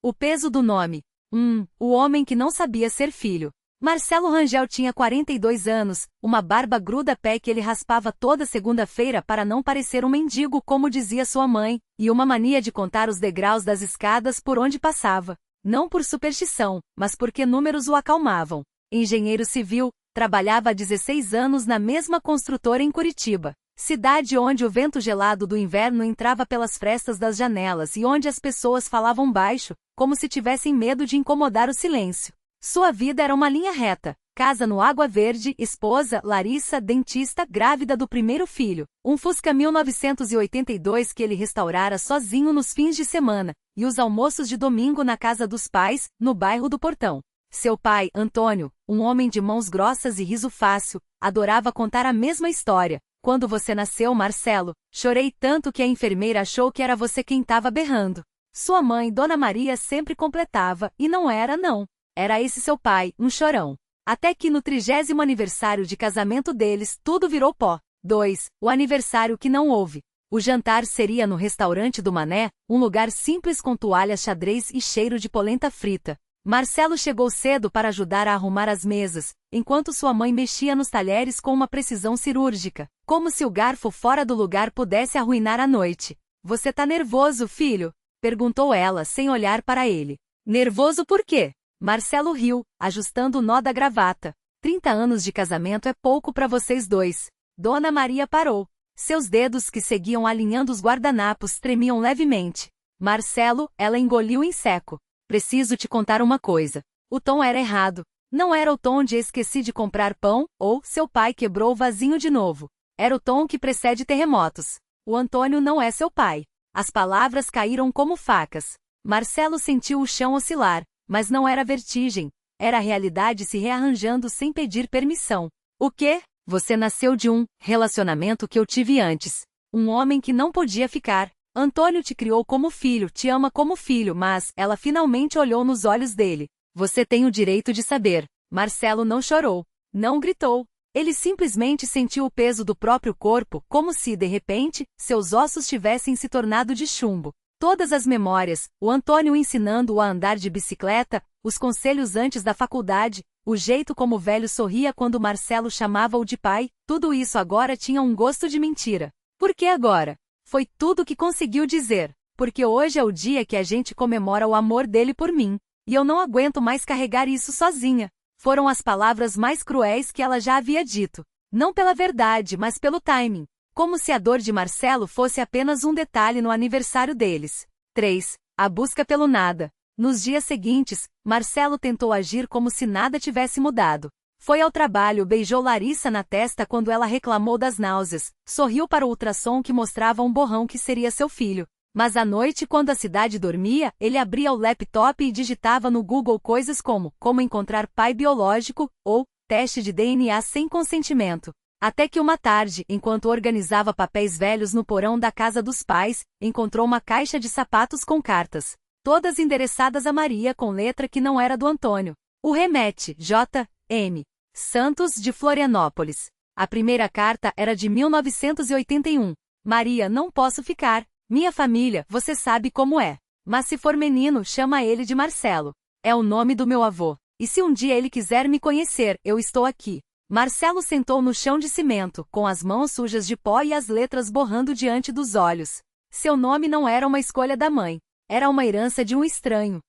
O peso do nome. O homem que não sabia ser filho. Marcelo Rangel tinha 42 anos, uma barba gruda-pé que ele raspava toda segunda-feira para não parecer um mendigo como dizia sua mãe, e uma mania de contar os degraus das escadas por onde passava. Não por superstição, mas porque números o acalmavam. Engenheiro civil, trabalhava há 16 anos na mesma construtora em Curitiba. Cidade onde o vento gelado do inverno entrava pelas frestas das janelas e onde as pessoas falavam baixo, como se tivessem medo de incomodar o silêncio. Sua vida era uma linha reta. Casa no Água Verde, esposa, Larissa, dentista, grávida do primeiro filho. Um Fusca 1982 que ele restaurara sozinho nos fins de semana, e os almoços de domingo na casa dos pais, no bairro do Portão. Seu pai, Antônio, um homem de mãos grossas e riso fácil, adorava contar a mesma história. Quando você nasceu, Marcelo, chorei tanto que a enfermeira achou que era você quem estava berrando. Sua mãe, Dona Maria, sempre completava, e não era não. Era esse seu pai, um chorão. Até que no 30º aniversário de casamento deles, tudo virou pó. 2. O aniversário que não houve. O jantar seria no restaurante do Mané, um lugar simples com toalhas xadrez e cheiro de polenta frita. Marcelo chegou cedo para ajudar a arrumar as mesas, enquanto sua mãe mexia nos talheres com uma precisão cirúrgica, como se o garfo fora do lugar pudesse arruinar a noite. Você tá nervoso, filho? Perguntou ela sem olhar para ele. Nervoso por quê? Marcelo riu, ajustando o nó da gravata. 30 anos de casamento é pouco para vocês dois. Dona Maria parou. Seus dedos que seguiam alinhando os guardanapos tremiam levemente. Marcelo, ela engoliu em seco. Preciso te contar uma coisa. O tom era errado. Não era o tom de esqueci de comprar pão, ou seu pai quebrou o vasinho de novo. Era o tom que precede terremotos. O Antônio não é seu pai. As palavras caíram como facas. Marcelo sentiu o chão oscilar, mas não era vertigem. Era a realidade se rearranjando sem pedir permissão. O quê? Você nasceu de um relacionamento que eu tive antes. Um homem que não podia ficar. Antônio te criou como filho, te ama como filho, mas ela finalmente olhou nos olhos dele. Você tem o direito de saber. Marcelo não chorou, não gritou. Ele simplesmente sentiu o peso do próprio corpo, como se, de repente, seus ossos tivessem se tornado de chumbo. Todas as memórias, o Antônio ensinando-o a andar de bicicleta, os conselhos antes da faculdade, o jeito como o velho sorria quando Marcelo chamava-o de pai, tudo isso agora tinha um gosto de mentira. Por que agora? Foi tudo o que conseguiu dizer, porque hoje é o dia que a gente comemora o amor dele por mim, e eu não aguento mais carregar isso sozinha. Foram as palavras mais cruéis que ela já havia dito, não pela verdade, mas pelo timing, como se a dor de Marcelo fosse apenas um detalhe no aniversário deles. 3. A busca pelo nada. Nos dias seguintes, Marcelo tentou agir como se nada tivesse mudado. Foi ao trabalho, beijou Larissa na testa quando ela reclamou das náuseas, sorriu para o ultrassom que mostrava um borrão que seria seu filho. Mas à noite, quando a cidade dormia, ele abria o laptop e digitava no Google coisas como encontrar pai biológico, ou teste de DNA sem consentimento. Até que uma tarde, enquanto organizava papéis velhos no porão da casa dos pais, encontrou uma caixa de sapatos com cartas. Todas endereçadas a Maria com letra que não era do Antônio. O remete, J.M. Santos de Florianópolis. A primeira carta era de 1981. Maria, não posso ficar. Minha família, você sabe como é. Mas se for menino, chama ele de Marcelo. É o nome do meu avô. E se um dia ele quiser me conhecer, eu estou aqui. Marcelo sentou no chão de cimento, com as mãos sujas de pó e as letras borrando diante dos olhos. Seu nome não era uma escolha da mãe. Era uma herança de um estranho.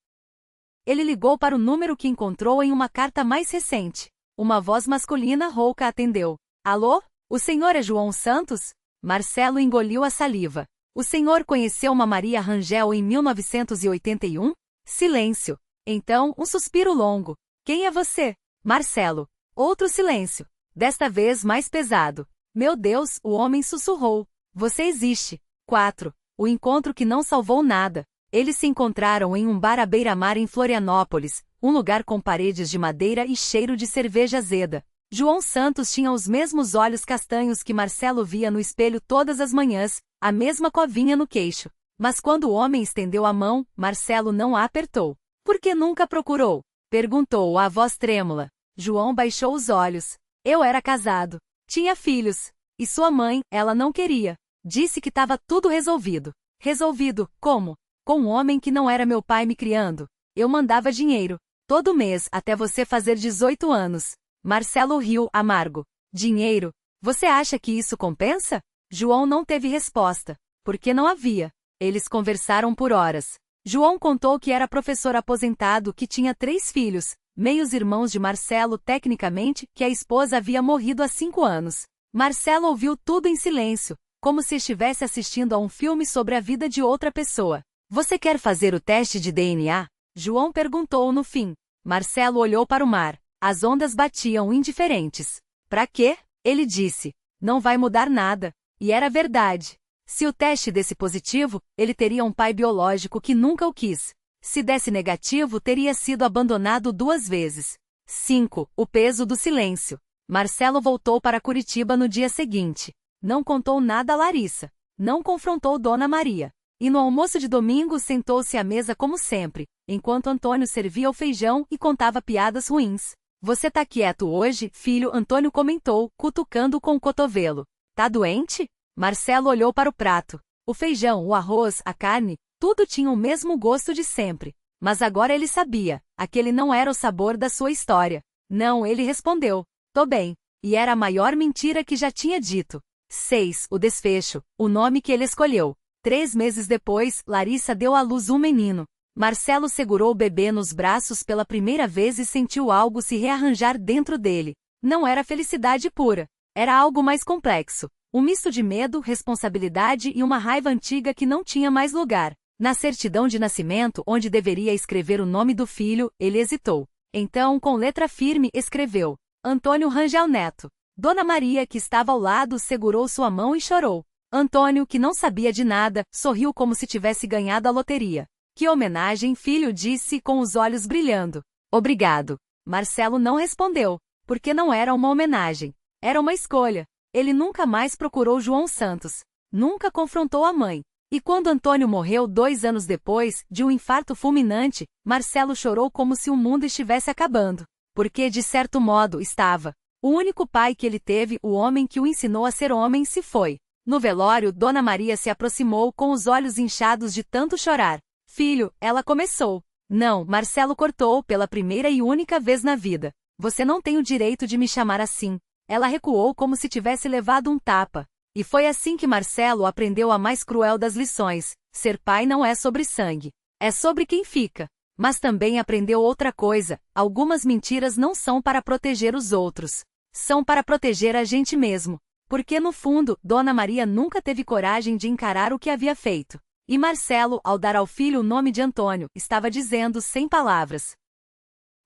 Ele ligou para o número que encontrou em uma carta mais recente. Uma voz masculina rouca atendeu. Alô? O senhor é João Santos? Marcelo engoliu a saliva. O senhor conheceu uma Maria Rangel em 1981? Silêncio. Então, um suspiro longo. Quem é você? Marcelo. Outro silêncio. Desta vez mais pesado. Meu Deus, o homem sussurrou. Você existe. 4. O encontro que não salvou nada. Eles se encontraram em um bar à beira-mar em Florianópolis, um lugar com paredes de madeira e cheiro de cerveja azeda. João Santos tinha os mesmos olhos castanhos que Marcelo via no espelho todas as manhãs, a mesma covinha no queixo. Mas quando o homem estendeu a mão, Marcelo não a apertou. Por que nunca procurou? Perguntou a voz trêmula. João baixou os olhos. Eu era casado. Tinha filhos. E sua mãe, ela não queria. Disse que estava tudo resolvido. Resolvido, como? Com um homem que não era meu pai me criando. Eu mandava dinheiro. Todo mês, até você fazer 18 anos. Marcelo riu, amargo. Dinheiro? Você acha que isso compensa? João não teve resposta. Porque não havia. Eles conversaram por horas. João contou que era professor aposentado que tinha 3 filhos, meios irmãos de Marcelo tecnicamente, que a esposa havia morrido há 5 anos. Marcelo ouviu tudo em silêncio, como se estivesse assistindo a um filme sobre a vida de outra pessoa. Você quer fazer o teste de DNA? João perguntou no fim. Marcelo olhou para o mar. As ondas batiam indiferentes. Pra quê? Ele disse. Não vai mudar nada. E era verdade. Se o teste desse positivo, ele teria um pai biológico que nunca o quis. Se desse negativo, teria sido abandonado 2 vezes. 5. O peso do silêncio. Marcelo voltou para Curitiba no dia seguinte. Não contou nada a Larissa. Não confrontou Dona Maria. E no almoço de domingo sentou-se à mesa como sempre, enquanto Antônio servia o feijão e contava piadas ruins. Você tá quieto hoje, filho? Antônio comentou, cutucando com o cotovelo. Tá doente? Marcelo olhou para o prato. O feijão, o arroz, a carne, tudo tinha o mesmo gosto de sempre. Mas agora ele sabia, aquele não era o sabor da sua história. Não, ele respondeu. Tô bem. E era a maior mentira que já tinha dito. 6. O desfecho, o nome que ele escolheu. 3 meses depois, Larissa deu à luz um menino. Marcelo segurou o bebê nos braços pela primeira vez e sentiu algo se rearranjar dentro dele. Não era felicidade pura. Era algo mais complexo. Um misto de medo, responsabilidade e uma raiva antiga que não tinha mais lugar. Na certidão de nascimento, onde deveria escrever o nome do filho, ele hesitou. Então, com letra firme, escreveu: Antônio Rangel Neto. Dona Maria, que estava ao lado, segurou sua mão e chorou. Antônio, que não sabia de nada, sorriu como se tivesse ganhado a loteria. Que homenagem, filho, disse com os olhos brilhando. Obrigado. Marcelo não respondeu, porque não era uma homenagem. Era uma escolha. Ele nunca mais procurou João Santos. Nunca confrontou a mãe. E quando Antônio morreu 2 anos depois, de um infarto fulminante, Marcelo chorou como se o mundo estivesse acabando. Porque, de certo modo, estava. O único pai que ele teve, o homem que o ensinou a ser homem, se foi. No velório, Dona Maria se aproximou com os olhos inchados de tanto chorar. Filho, ela começou. Não, Marcelo cortou pela primeira e única vez na vida. Você não tem o direito de me chamar assim. Ela recuou como se tivesse levado um tapa. E foi assim que Marcelo aprendeu a mais cruel das lições. Ser pai não é sobre sangue. É sobre quem fica. Mas também aprendeu outra coisa. Algumas mentiras não são para proteger os outros. São para proteger a gente mesmo. Porque no fundo, Dona Maria nunca teve coragem de encarar o que havia feito. E Marcelo, ao dar ao filho o nome de Antônio, estava dizendo sem palavras.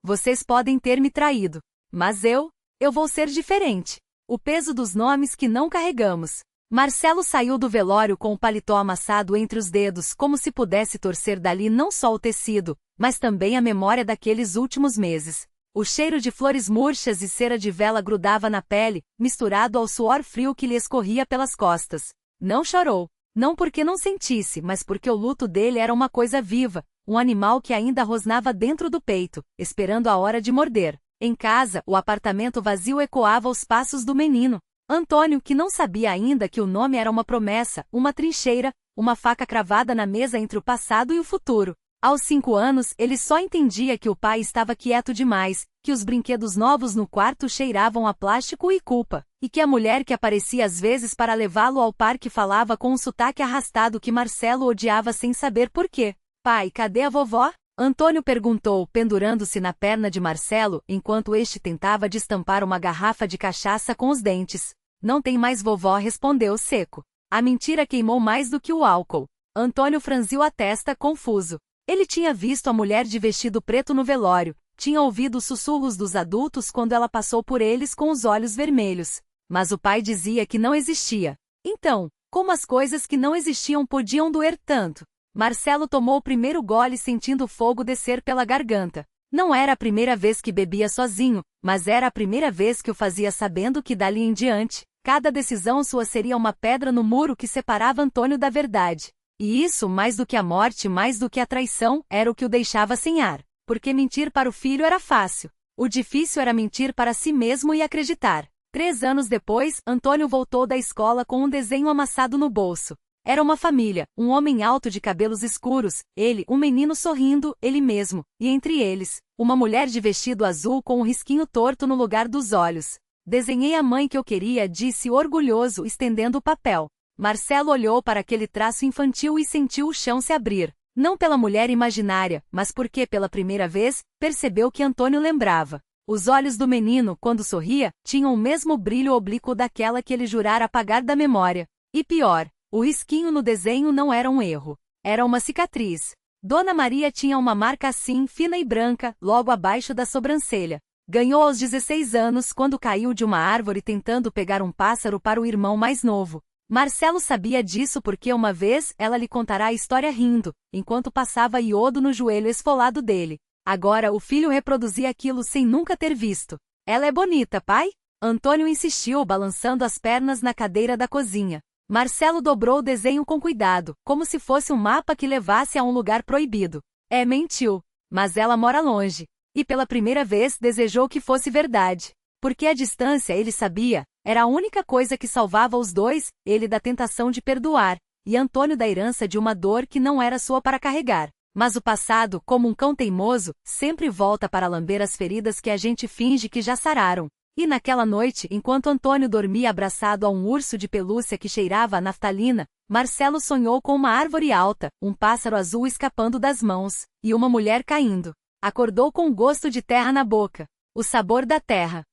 Vocês podem ter me traído. Mas eu vou ser diferente. O peso dos nomes que não carregamos. Marcelo saiu do velório com o paletó amassado entre os dedos, como se pudesse torcer dali não só o tecido, mas também a memória daqueles últimos meses. O cheiro de flores murchas e cera de vela grudava na pele, misturado ao suor frio que lhe escorria pelas costas. Não chorou. Não porque não sentisse, mas porque o luto dele era uma coisa viva, um animal que ainda rosnava dentro do peito, esperando a hora de morder. Em casa, o apartamento vazio ecoava os passos do menino. Antônio, que não sabia ainda que o nome era uma promessa, uma trincheira, uma faca cravada na mesa entre o passado e o futuro. Aos 5 anos, ele só entendia que o pai estava quieto demais, que os brinquedos novos no quarto cheiravam a plástico e culpa, e que a mulher que aparecia às vezes para levá-lo ao parque falava com um sotaque arrastado que Marcelo odiava sem saber por quê. Pai, cadê a vovó? Antônio perguntou, pendurando-se na perna de Marcelo, enquanto este tentava destampar uma garrafa de cachaça com os dentes. Não tem mais vovó, respondeu seco. A mentira queimou mais do que o álcool. Antônio franziu a testa, confuso. Ele tinha visto a mulher de vestido preto no velório, tinha ouvido os sussurros dos adultos quando ela passou por eles com os olhos vermelhos. Mas o pai dizia que não existia. Então, como as coisas que não existiam podiam doer tanto? Marcelo tomou o primeiro gole sentindo o fogo descer pela garganta. Não era a primeira vez que bebia sozinho, mas era a primeira vez que o fazia sabendo que dali em diante, cada decisão sua seria uma pedra no muro que separava Antônio da verdade. E isso, mais do que a morte, mais do que a traição, era o que o deixava sem ar. Porque mentir para o filho era fácil. O difícil era mentir para si mesmo e acreditar. 3 anos depois, Antônio voltou da escola com um desenho amassado no bolso. Era uma família, um homem alto de cabelos escuros, ele, um menino sorrindo, ele mesmo, e entre eles, uma mulher de vestido azul com um risquinho torto no lugar dos olhos. Desenhei a mãe que eu queria, disse orgulhoso, estendendo o papel. Marcelo olhou para aquele traço infantil e sentiu o chão se abrir. Não pela mulher imaginária, mas porque, pela primeira vez, percebeu que Antônio lembrava. Os olhos do menino, quando sorria, tinham o mesmo brilho oblíquo daquela que ele jurara apagar da memória. E pior, o risquinho no desenho não era um erro. Era uma cicatriz. Dona Maria tinha uma marca assim, fina e branca, logo abaixo da sobrancelha. Ganhou aos 16 anos quando caiu de uma árvore tentando pegar um pássaro para o irmão mais novo. Marcelo sabia disso porque uma vez ela lhe contará a história rindo, enquanto passava iodo no joelho esfolado dele. Agora o filho reproduzia aquilo sem nunca ter visto. Ela é bonita, pai? Antônio insistiu, balançando as pernas na cadeira da cozinha. Marcelo dobrou o desenho com cuidado, como se fosse um mapa que levasse a um lugar proibido. Mentiu. Mas ela mora longe. E pela primeira vez desejou que fosse verdade. Porque a distância, ele sabia, era a única coisa que salvava os dois, ele da tentação de perdoar, e Antônio da herança de uma dor que não era sua para carregar. Mas o passado, como um cão teimoso, sempre volta para lamber as feridas que a gente finge que já sararam. E naquela noite, enquanto Antônio dormia abraçado a um urso de pelúcia que cheirava a naftalina, Marcelo sonhou com uma árvore alta, um pássaro azul escapando das mãos, e uma mulher caindo. Acordou com um gosto de terra na boca. O sabor da terra.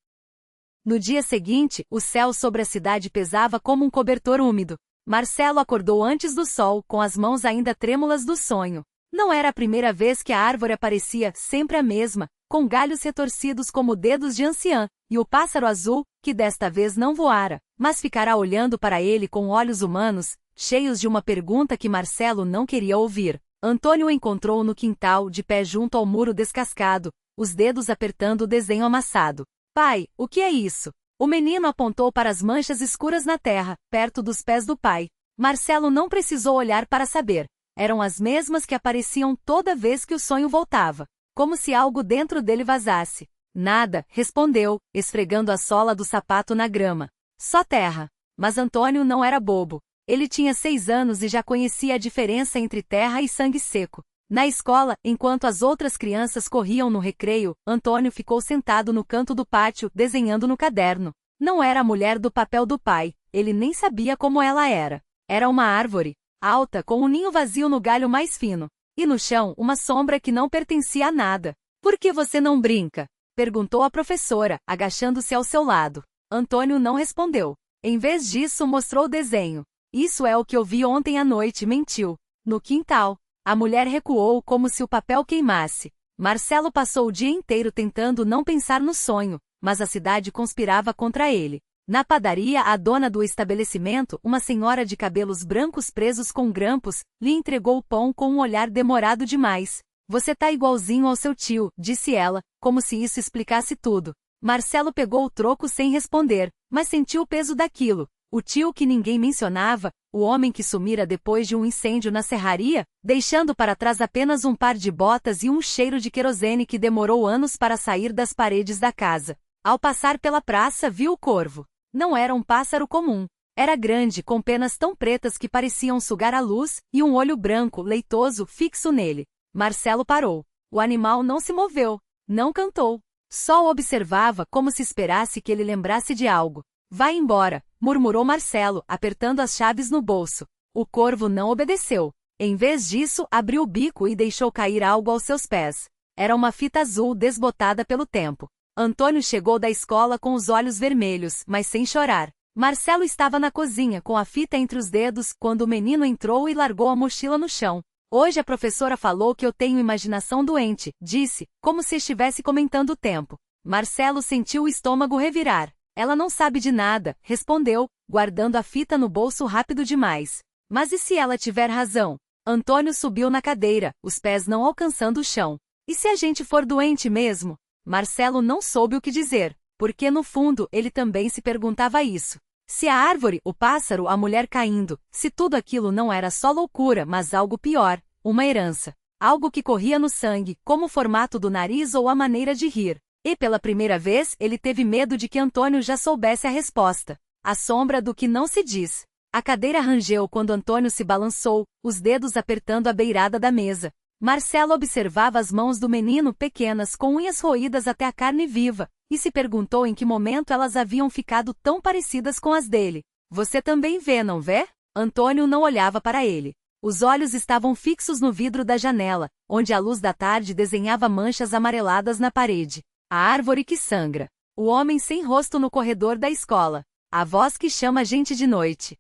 No dia seguinte, o céu sobre a cidade pesava como um cobertor úmido. Marcelo acordou antes do sol, com as mãos ainda trêmulas do sonho. Não era a primeira vez que a árvore aparecia, sempre a mesma, com galhos retorcidos como dedos de anciã, e o pássaro azul, que desta vez não voara, mas ficará olhando para ele com olhos humanos, cheios de uma pergunta que Marcelo não queria ouvir. Antônio o encontrou no quintal, de pé junto ao muro descascado, os dedos apertando o desenho amassado. Pai, o que é isso? O menino apontou para as manchas escuras na terra, perto dos pés do pai. Marcelo não precisou olhar para saber. Eram as mesmas que apareciam toda vez que o sonho voltava, como se algo dentro dele vazasse. Nada, respondeu, esfregando a sola do sapato na grama. Só terra. Mas Antônio não era bobo. Ele tinha 6 anos e já conhecia a diferença entre terra e sangue seco. Na escola, enquanto as outras crianças corriam no recreio, Antônio ficou sentado no canto do pátio, desenhando no caderno. Não era a mulher do papel do pai, ele nem sabia como ela era. Era uma árvore, alta, com um ninho vazio no galho mais fino. E no chão, uma sombra que não pertencia a nada. Por que você não brinca? Perguntou a professora, agachando-se ao seu lado. Antônio não respondeu. Em vez disso, mostrou o desenho. Isso é o que eu vi ontem à noite, mentiu. No quintal. A mulher recuou como se o papel queimasse. Marcelo passou o dia inteiro tentando não pensar no sonho, mas a cidade conspirava contra ele. Na padaria, a dona do estabelecimento, uma senhora de cabelos brancos presos com grampos, lhe entregou o pão com um olhar demorado demais. Você tá igualzinho ao seu tio, disse ela, como se isso explicasse tudo. Marcelo pegou o troco sem responder, mas sentiu o peso daquilo. O tio que ninguém mencionava, o homem que sumira depois de um incêndio na serraria, deixando para trás apenas um par de botas e um cheiro de querosene que demorou anos para sair das paredes da casa. Ao passar pela praça, viu o corvo. Não era um pássaro comum. Era grande, com penas tão pretas que pareciam sugar a luz, e um olho branco, leitoso, fixo nele. Marcelo parou. O animal não se moveu, não cantou. Só o observava como se esperasse que ele lembrasse de algo. Vai embora, murmurou Marcelo, apertando as chaves no bolso. O corvo não obedeceu. Em vez disso, abriu o bico e deixou cair algo aos seus pés. Era uma fita azul desbotada pelo tempo. Antônio chegou da escola com os olhos vermelhos, mas sem chorar. Marcelo estava na cozinha com a fita entre os dedos quando o menino entrou e largou a mochila no chão. Hoje a professora falou que eu tenho imaginação doente, disse, como se estivesse comentando o tempo. Marcelo sentiu o estômago revirar. Ela não sabe de nada, respondeu, guardando a fita no bolso rápido demais. Mas e se ela tiver razão? Antônio subiu na cadeira, os pés não alcançando o chão. E se a gente for doente mesmo? Marcelo não soube o que dizer, porque no fundo ele também se perguntava isso. Se a árvore, o pássaro, a mulher caindo, se tudo aquilo não era só loucura, mas algo pior, uma herança. Algo que corria no sangue, como o formato do nariz ou a maneira de rir. E pela primeira vez ele teve medo de que Antônio já soubesse a resposta. A sombra do que não se diz. A cadeira rangeu quando Antônio se balançou, os dedos apertando a beirada da mesa. Marcelo observava as mãos do menino pequenas com unhas roídas até a carne viva, e se perguntou em que momento elas haviam ficado tão parecidas com as dele. Você também vê, não vê? Antônio não olhava para ele. Os olhos estavam fixos no vidro da janela, onde a luz da tarde desenhava manchas amareladas na parede. A árvore que sangra. O homem sem rosto no corredor da escola. A voz que chama a gente de noite.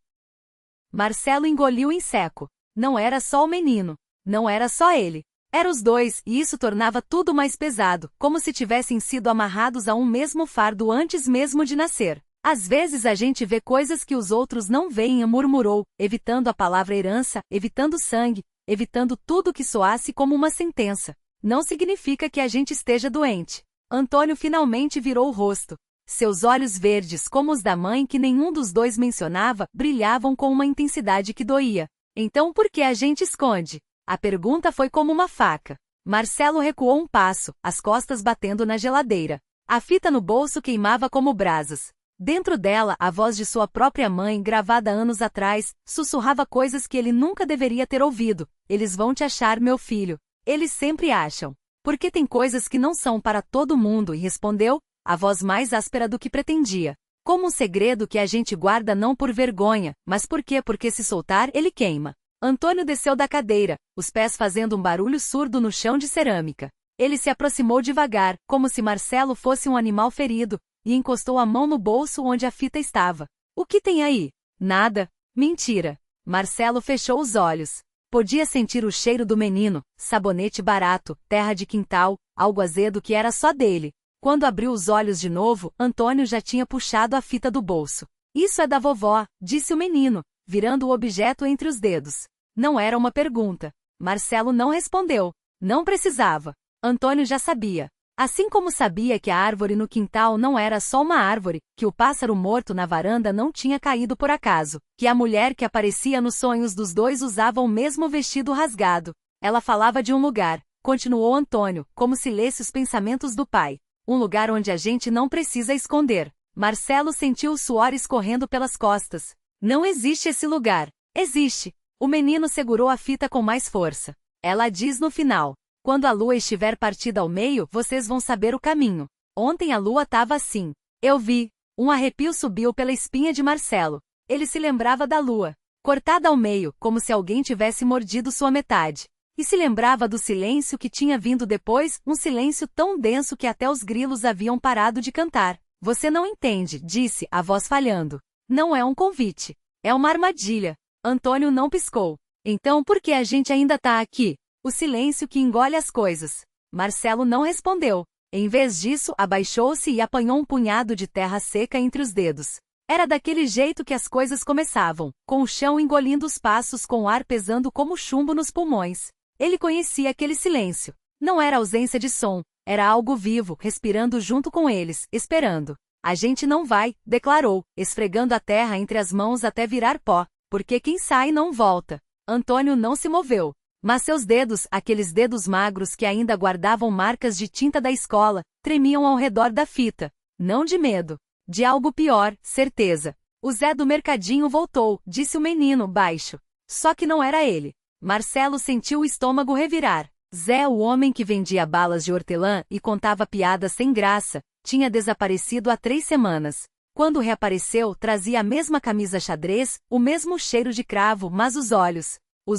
Marcelo engoliu em seco. Não era só o menino. Não era só ele. Eram os dois, e isso tornava tudo mais pesado, como se tivessem sido amarrados a um mesmo fardo antes mesmo de nascer. Às vezes a gente vê coisas que os outros não veem, murmurou, evitando a palavra herança, evitando sangue, evitando tudo que soasse como uma sentença. Não significa que a gente esteja doente. Antônio finalmente virou o rosto. Seus olhos verdes, como os da mãe que nenhum dos dois mencionava, brilhavam com uma intensidade que doía. Então por que a gente esconde? A pergunta foi como uma faca. Marcelo recuou um passo, as costas batendo na geladeira. A fita no bolso queimava como brasas. Dentro dela, a voz de sua própria mãe, gravada anos atrás, sussurrava coisas que ele nunca deveria ter ouvido. Eles vão te achar, meu filho. Eles sempre acham. Porque tem coisas que não são para todo mundo, e respondeu, a voz mais áspera do que pretendia. Como um segredo que a gente guarda não por vergonha, mas porque se soltar, ele queima. Antônio desceu da cadeira, os pés fazendo um barulho surdo no chão de cerâmica. Ele se aproximou devagar, como se Marcelo fosse um animal ferido, e encostou a mão no bolso onde a fita estava. O que tem aí? Nada. Mentira. Marcelo fechou os olhos. Podia sentir o cheiro do menino, sabonete barato, terra de quintal, algo azedo que era só dele. Quando abriu os olhos de novo, Antônio já tinha puxado a fita do bolso. Isso é da vovó, disse o menino, virando o objeto entre os dedos. Não era uma pergunta. Marcelo não respondeu. Não precisava. Antônio já sabia. Assim como sabia que a árvore no quintal não era só uma árvore, que o pássaro morto na varanda não tinha caído por acaso, que a mulher que aparecia nos sonhos dos dois usava o mesmo vestido rasgado. Ela falava de um lugar, continuou Antônio, como se lesse os pensamentos do pai. Um lugar onde a gente não precisa esconder. Marcelo sentiu o suor escorrendo pelas costas. Não existe esse lugar. Existe. O menino segurou a fita com mais força. Ela diz no final. Quando a lua estiver partida ao meio, vocês vão saber o caminho. Ontem a lua estava assim. Eu vi. Um arrepio subiu pela espinha de Marcelo. Ele se lembrava da lua, cortada ao meio, como se alguém tivesse mordido sua metade. E se lembrava do silêncio que tinha vindo depois, um silêncio tão denso que até os grilos haviam parado de cantar. Você não entende, disse, a voz falhando. Não é um convite. É uma armadilha. Antônio não piscou. Então por que a gente ainda tá aqui? O silêncio que engole as coisas. Marcelo não respondeu. Em vez disso, abaixou-se e apanhou um punhado de terra seca entre os dedos. Era daquele jeito que as coisas começavam, com o chão engolindo os passos com o ar pesando como chumbo nos pulmões. Ele conhecia aquele silêncio. Não era ausência de som, era algo vivo, respirando junto com eles, esperando. A gente não vai, declarou, esfregando a terra entre as mãos até virar pó, porque quem sai não volta. Antônio não se moveu. Mas seus dedos, aqueles dedos magros que ainda guardavam marcas de tinta da escola, tremiam ao redor da fita. Não de medo. De algo pior, certeza. O Zé do mercadinho voltou, disse o menino, baixo. Só que não era ele. Marcelo sentiu o estômago revirar. Zé, o homem que vendia balas de hortelã e contava piadas sem graça, tinha desaparecido há 3 semanas. Quando reapareceu, trazia a mesma camisa xadrez, o mesmo cheiro de cravo, mas os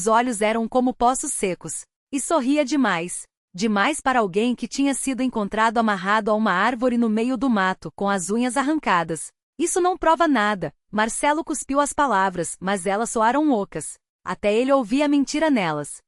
olhos eram como poços secos. E sorria demais. Demais para alguém que tinha sido encontrado amarrado a uma árvore no meio do mato, com as unhas arrancadas. Isso não prova nada. Marcelo cuspiu as palavras, mas elas soaram ocas. Até ele ouvia a mentira nelas.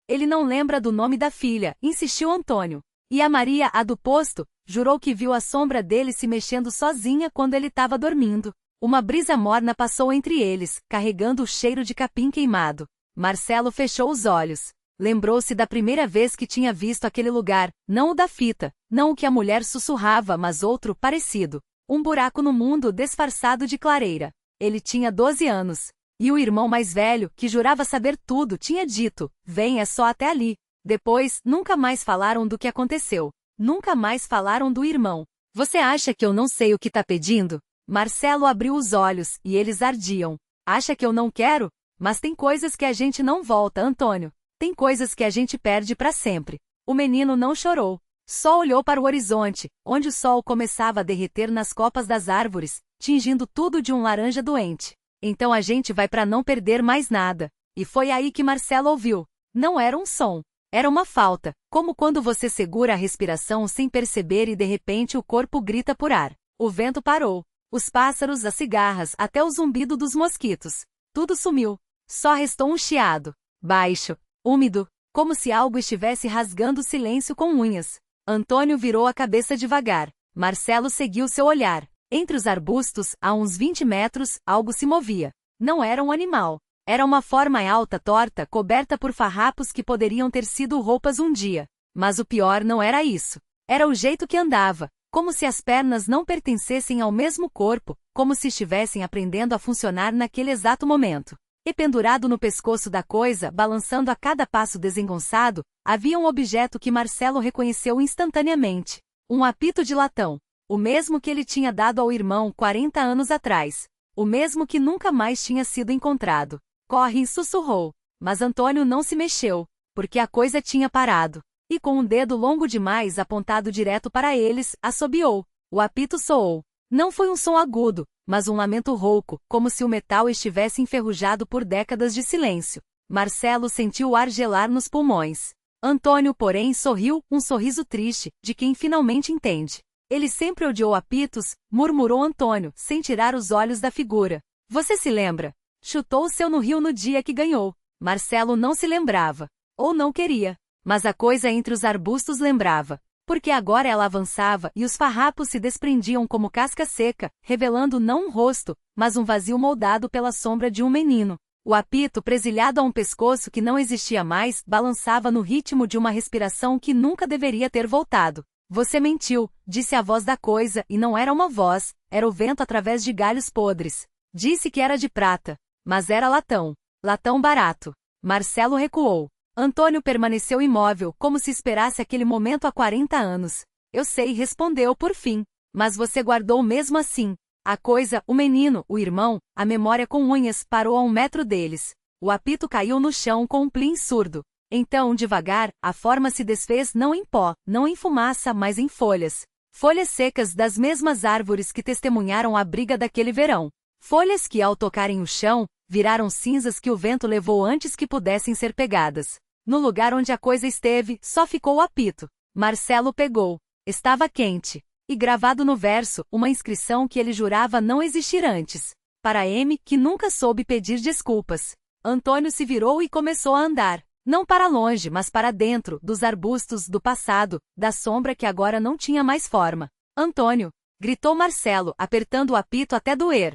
Ele não lembra do nome da filha, insistiu Antônio. E a Maria, a do posto, jurou que viu a sombra dele se mexendo sozinha quando ele estava dormindo. Uma brisa morna passou entre eles, carregando o cheiro de capim queimado. Marcelo fechou os olhos. Lembrou-se da primeira vez que tinha visto aquele lugar, não o da fita, não o que a mulher sussurrava, mas outro parecido. Um buraco no mundo disfarçado de clareira. Ele tinha 12 anos. E o irmão mais velho, que jurava saber tudo, tinha dito, vem, é só até ali. Depois, nunca mais falaram do que aconteceu. Nunca mais falaram do irmão. Você acha que eu não sei o que tá pedindo? Marcelo abriu os olhos, e eles ardiam. Acha que eu não quero? Mas tem coisas que a gente não volta, Antônio. Tem coisas que a gente perde para sempre. O menino não chorou. Só olhou para o horizonte, onde o sol começava a derreter nas copas das árvores, tingindo tudo de um laranja doente. Então a gente vai para não perder mais nada. E foi aí que Marcelo ouviu. Não era um som. Era uma falta, como quando você segura a respiração sem perceber e de repente o corpo grita por ar. O vento parou. Os pássaros, as cigarras, até o zumbido dos mosquitos. Tudo sumiu. Só restou um chiado. Baixo, úmido, como se algo estivesse rasgando o silêncio com unhas. Antônio virou a cabeça devagar. Marcelo seguiu seu olhar. Entre os arbustos, a uns 20 metros, algo se movia. Não era um animal. Era uma forma alta, torta, coberta por farrapos que poderiam ter sido roupas um dia. Mas o pior não era isso. Era o jeito que andava, como se as pernas não pertencessem ao mesmo corpo, como se estivessem aprendendo a funcionar naquele exato momento. E pendurado no pescoço da coisa, balançando a cada passo desengonçado, havia um objeto que Marcelo reconheceu instantaneamente. Um apito de latão. O mesmo que ele tinha dado ao irmão 40 anos atrás. O mesmo que nunca mais tinha sido encontrado. Corre, sussurrou. Mas Antônio não se mexeu, porque a coisa tinha parado. E com um dedo longo demais apontado direto para eles, assobiou. O apito soou. Não foi um som agudo, mas um lamento rouco, como se o metal estivesse enferrujado por décadas de silêncio. Marcelo sentiu o ar gelar nos pulmões. Antônio, porém, sorriu, um sorriso triste, de quem finalmente entende. Ele sempre odiou apitos, murmurou Antônio, sem tirar os olhos da figura. Você se lembra? Chutou o seu no rio no dia que ganhou. Marcelo não se lembrava. Ou não queria. Mas a coisa entre os arbustos lembrava. Porque agora ela avançava e os farrapos se desprendiam como casca seca, revelando não um rosto, mas um vazio moldado pela sombra de um menino. O apito, presilhado a um pescoço que não existia mais, balançava no ritmo de uma respiração que nunca deveria ter voltado. Você mentiu, disse a voz da coisa, e não era uma voz, era o vento através de galhos podres. Disse que era de prata, mas era latão. Latão barato. Marcelo recuou. Antônio permaneceu imóvel, como se esperasse aquele momento há 40 anos. Eu sei, respondeu por fim. Mas você guardou mesmo assim. A coisa, o menino, o irmão, a memória com unhas, parou a 1 metro deles. O apito caiu no chão com um plim surdo. Então, devagar, a forma se desfez não em pó, não em fumaça, mas em folhas. Folhas secas das mesmas árvores que testemunharam a briga daquele verão. Folhas que, ao tocarem o chão, viraram cinzas que o vento levou antes que pudessem ser pegadas. No lugar onde a coisa esteve, só ficou o apito. Marcelo pegou. Estava quente. E gravado no verso, uma inscrição que ele jurava não existir antes. Para M, que nunca soube pedir desculpas. Antônio se virou e começou a andar. Não para longe, mas para dentro, dos arbustos do passado, da sombra que agora não tinha mais forma. Antônio! Gritou Marcelo, apertando o apito até doer.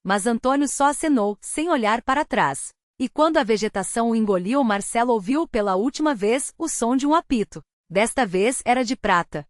Mas Antônio só acenou, sem olhar para trás. E quando a vegetação o engoliu, Marcelo ouviu pela última vez o som de um apito. Desta vez era de prata.